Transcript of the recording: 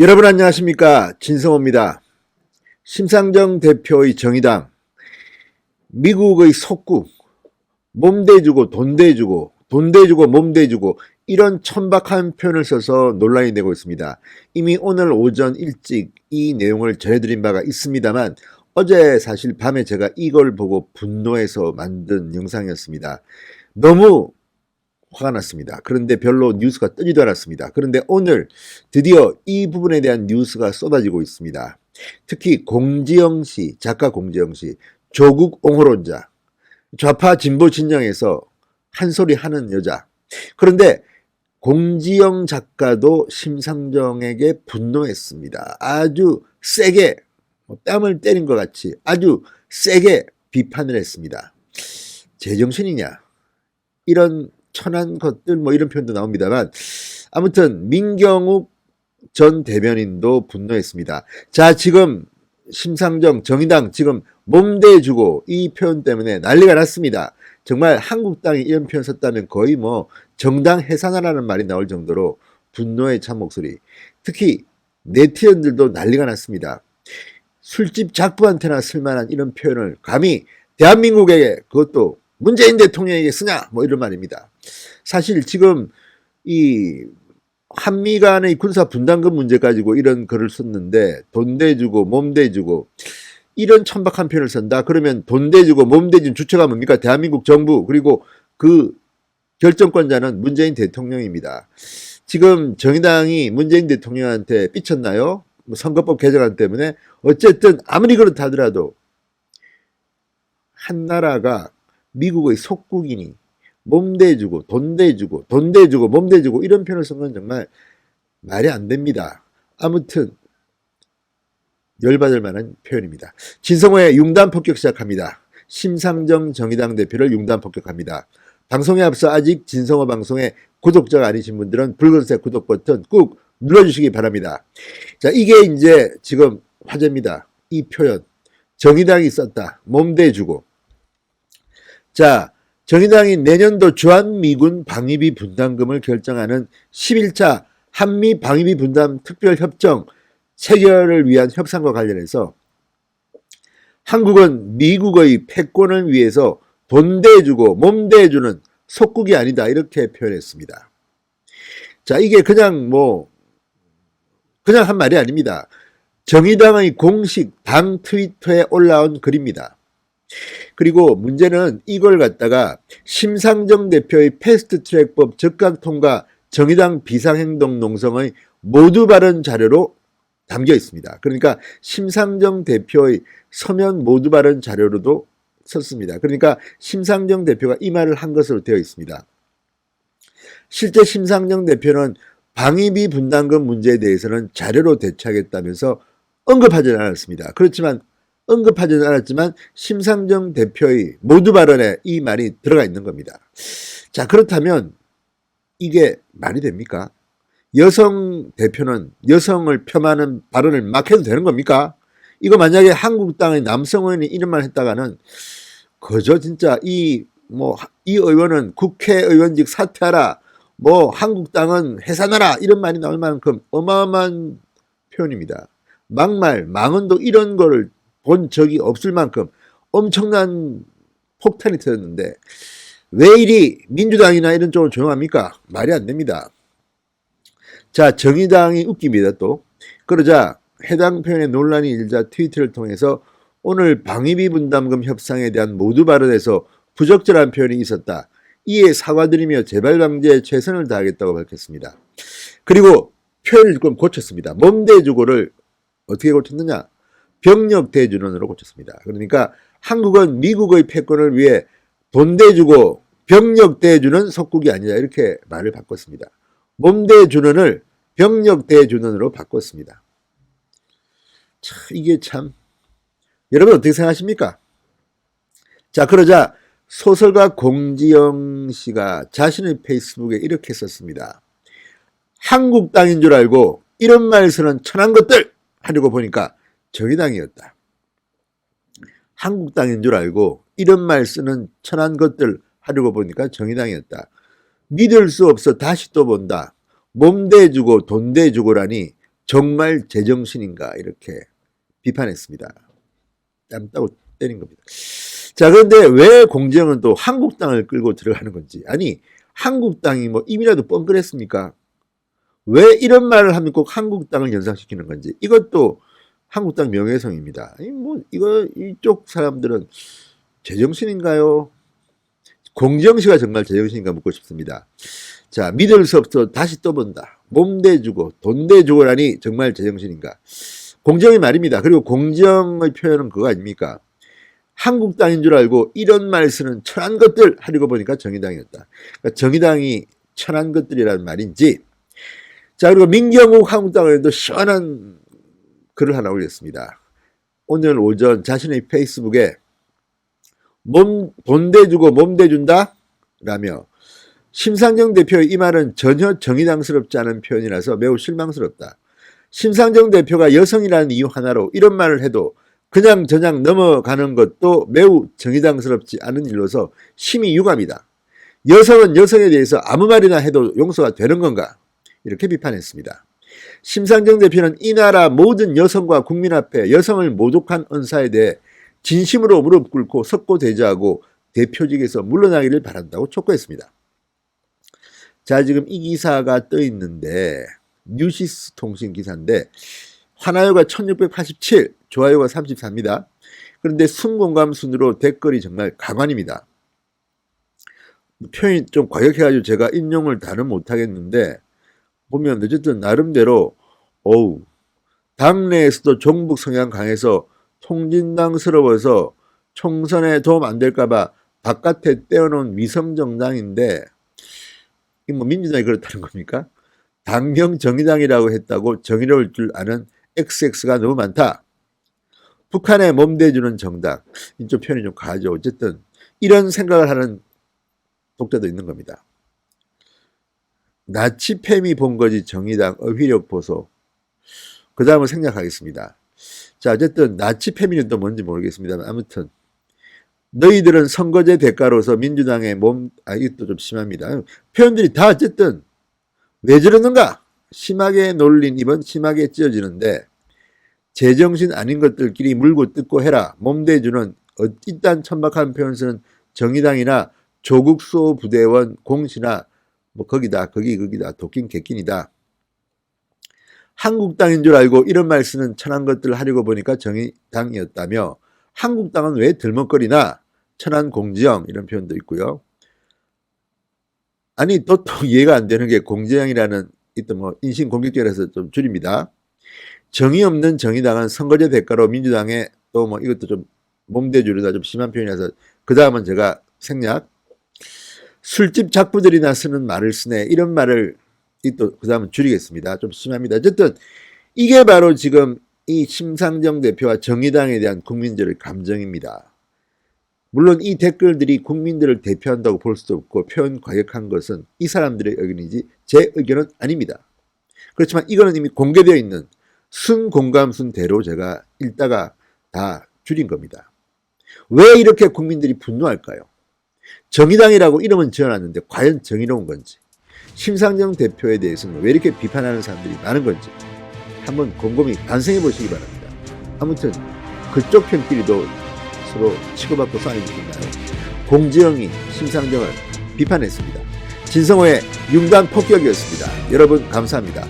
여러분 안녕하십니까, 진성호입니다. 심상정 대표의 정의당, 미국의 속국, 몸 대주고 돈 대주고 돈 대주고 몸 대주고 이런 천박한 표현을 써서 논란이 되고 있습니다. 이미 오늘 오전 일찍 이 내용을 전해드린 바가 있습니다만 어제 사실 밤에 제가 이걸 보고 분노해서 만든 영상이었습니다. 너무 화가 났습니다. 그런데 별로 뉴스가 뜨지도 않았습니다. 그런데 오늘 드디어 이 부분에 대한 뉴스가 쏟아지고 있습니다. 특히 공지영 씨, 작가 공지영 씨, 조국 옹호론자, 좌파 진보 진영에서 한 소리 하는 여자. 그런데 공지영 작가도 심상정에게 분노했습니다. 아주 세게, 뺨을 때린 것 같이 아주 세게 비판을 했습니다. 제정신이냐? 이런 천한 것들 이런 표현도 나옵니다만 아무튼 민경욱 전 대변인도 분노했습니다. 자, 지금 심상정 정의당 지금 몸대주고 이 표현 때문에 난리가 났습니다. 정말 한국당이 이런 표현 썼다면 거의 정당 해산하라는 말이 나올 정도로 분노의 참 목소리. 특히 네티즌들도 난리가 났습니다. 술집 작부한테나 쓸만한 이런 표현을 감히 대한민국에게, 그것도 문재인 대통령에게 쓰냐, 이런 말입니다. 사실 지금 이 한미 간의 군사 분담금 문제 가지고 이런 글을 썼는데 돈 대주고 몸 대주고 이런 천박한 표현을 쓴다. 그러면 돈 대주고 몸 대준 주체가 뭡니까? 대한민국 정부, 그리고 그 결정권자는 문재인 대통령입니다. 지금 정의당이 문재인 대통령한테 삐쳤나요? 선거법 개정안 때문에. 어쨌든 아무리 그렇다 하더라도 한 나라가 미국의 속국이니 몸 대주고 돈 대주고 돈 대주고 몸 대주고 이런 표현을 쓴 건 정말 말이 안 됩니다. 아무튼 열받을 만한 표현입니다. 진성호의 융단 폭격 시작합니다. 심상정 정의당 대표를 융단 폭격합니다. 방송에 앞서 아직 진성호 방송의 구독자가 아니신 분들은 붉은색 구독 버튼 꾹 눌러주시기 바랍니다. 자, 이게 이제 지금 화제입니다. 이 표현. 정의당이 썼다. 몸 대주고. 자, 정의당이 내년도 주한미군 방위비 분담금을 결정하는 11차 한미 방위비 분담 특별협정 체결을 위한 협상과 관련해서 한국은 미국의 패권을 위해서 돈 대주고 몸 대주는 속국이 아니다, 이렇게 표현했습니다. 자, 이게 그냥 한 말이 아닙니다. 정의당의 공식 당 트위터에 올라온 글입니다. 그리고 문제는 이걸 갖다가 심상정 대표의 패스트트랙법 즉각 통과 정의당 비상행동 농성의 모두 발언 자료로 담겨 있습니다. 그러니까 심상정 대표의 서면 모두 발언 자료로도 썼습니다. 그러니까 심상정 대표가 이 말을 한 것으로 되어 있습니다. 실제 심상정 대표는 방위비 분담금 문제에 대해서는 자료로 대처하겠다면서 언급하지는 않았습니다. 그렇지만 언급하지는 않았지만 심상정 대표의 모두 발언에 이 말이 들어가 있는 겁니다. 자, 그렇다면 이게 말이 됩니까? 여성 대표는 여성을 폄하하는 발언을 막 해도 되는 겁니까? 이거 만약에 한국당의 남성 의원이 이런 말 했다가는 그저 진짜 이 의원은 국회의원직 사퇴하라, 한국당은 해산하라, 이런 말이 나올 만큼 어마어마한 표현입니다. 막말, 망언도 이런 거를 본 적이 없을 만큼 엄청난 폭탄이 터졌는데 왜 이리 민주당이나 이런 쪽은 조용합니까? 말이 안 됩니다. 자, 정의당이 웃깁니다. 또 그러자 해당 표현에 논란이 일자 트위터를 통해서 오늘 방위비 분담금 협상에 대한 모두 발언에서 부적절한 표현이 있었다, 이에 사과드리며 재발 방지에 최선을 다하겠다고 밝혔습니다. 그리고 표현을 조금 고쳤습니다. 몸 대주고를 어떻게 고쳤느냐? 병력 대주론으로 고쳤습니다. 그러니까 한국은 미국의 패권을 위해 돈 대주고 병력 대주는 속국이 아니다, 이렇게 말을 바꿨습니다. 몸 대주론을 병력 대주론으로 바꿨습니다. 참, 이게 참, 여러분 어떻게 생각하십니까? 자, 그러자 소설가 공지영 씨가 자신의 페이스북에 이렇게 썼습니다. 한국당인 줄 알고 이런 말 쓰는 천한 것들 하려고 보니까 정의당이었다. 한국당인 줄 알고 이런 말 쓰는 천한 것들 하려고 보니까 정의당이었다. 믿을 수 없어 다시 또 본다. 몸 대주고 돈 대주고라니 정말 제정신인가 이렇게 비판했습니다. 땀 따고 때린 겁니다. 자, 그런데 왜 공정은 또 한국당을 끌고 들어가는 건지. 아니, 한국당이 뭐 이미라도 뻥그랬습니까? 왜 이런 말을 하면 꼭 한국당을 연상시키는 건지. 이것도 한국당 명예훼손입니다. 이쪽 사람들은 제정신인가요? 공정시가 정말 제정신인가 묻고 싶습니다. 자, 믿을 수 없어 다시 떠본다. 몸 대주고 돈 대주고라니 정말 제정신인가. 공정이 말입니다. 그리고 공정의 표현은 그거 아닙니까? 한국당인 줄 알고 이런 말 쓰는 천한 것들 하려고 보니까 정의당이었다. 그러니까 정의당이 천한 것들이라는 말인지. 자, 그리고 민경욱 한국당의원도 시원한 글을 하나 올렸습니다. 오늘 오전 자신의 페이스북에 돈 대주고 몸 대준다? 라며 심상정 대표의 이 말은 전혀 정의당스럽지 않은 표현이라서 매우 실망스럽다. 심상정 대표가 여성이라는 이유 하나로 이런 말을 해도 그냥 저냥 넘어가는 것도 매우 정의당스럽지 않은 일로서 심히 유감이다. 여성은 여성에 대해서 아무 말이나 해도 용서가 되는 건가? 이렇게 비판했습니다. 심상정 대표는 이 나라 모든 여성과 국민 앞에 여성을 모독한 언사에 대해 진심으로 무릎 꿇고 석고대죄하고 대표직에서 물러나기를 바란다고 촉구했습니다. 자, 지금 이 기사가 떠 있는데 뉴시스 통신 기사인데 화나요가 1687, 좋아요가 34입니다. 그런데 순공감 순으로 댓글이 정말 가관입니다. 표현이 좀 과격해가지고 제가 인용을 다는 못하겠는데 보면 어쨌든 나름대로 당내에서도 종북 성향 강해서 통진당스러워서 총선에 도움 안 될까봐 바깥에 떼어놓은 위성정당인데 뭐 민주당이 그렇다는 겁니까? 당명 정의당이라고 했다고 정의로울 줄 아는 XX가 너무 많다. 북한에 몸대주는 정당. 이쪽 표현이 좀 과하죠. 어쨌든 이런 생각을 하는 독자도 있는 겁니다. 나치팸이 본 거지 정의당 어휘력 보소. 그 다음은 생략하겠습니다. 자, 어쨌든 나치팸이 또 뭔지 모르겠습니다만 아무튼 너희들은 선거제 대가로서 민주당의 이것도 좀 심합니다. 표현들이 다 어쨌든 왜 저러는가? 심하게 놀린 입은 심하게 찢어지는데 제정신 아닌 것들끼리 물고 뜯고 해라. 몸대주는 이딴 천박한 표현 쓰는 정의당이나 조국 수호 부대원 공시나 뭐 거기다 도끼인 개낀이다. 한국당인 줄 알고 이런 말 쓰는 천한 것들 하려고 보니까 정의당이었다며 한국당은 왜 들먹거리나 천한 공지영 이런 표현도 있고요. 아니 또 이해가 안 되는 게 공지영이라는 뭐 인신공격적이라서 좀 줄입니다. 정의 없는 정의당은 선거제 대가로 민주당에 또 뭐 이것도 좀 몸대주려다 좀 심한 표현이라서 그 다음은 제가 생략. 술집 작부들이나 쓰는 말을 쓰네 이런 말을 또 그 다음은 줄이겠습니다. 좀 심합니다. 어쨌든 이게 바로 지금 이 심상정 대표와 정의당에 대한 국민들의 감정입니다. 물론 이 댓글들이 국민들을 대표한다고 볼 수도 없고 표현 과격한 것은 이 사람들의 의견이지 제 의견은 아닙니다. 그렇지만 이거는 이미 공개되어 있는 순공감순대로 제가 읽다가 다 줄인 겁니다. 왜 이렇게 국민들이 분노할까요? 정의당이라고 이름은 지어놨는데 과연 정의로운 건지 심상정 대표에 대해서는 왜 이렇게 비판하는 사람들이 많은 건지 한번 곰곰이 반성해 보시기 바랍니다. 아무튼 그쪽 편끼리도 서로 치고받고 싸우니까요. 공지영이 심상정을 비판했습니다. 진성호의 융단 폭격이었습니다. 여러분 감사합니다.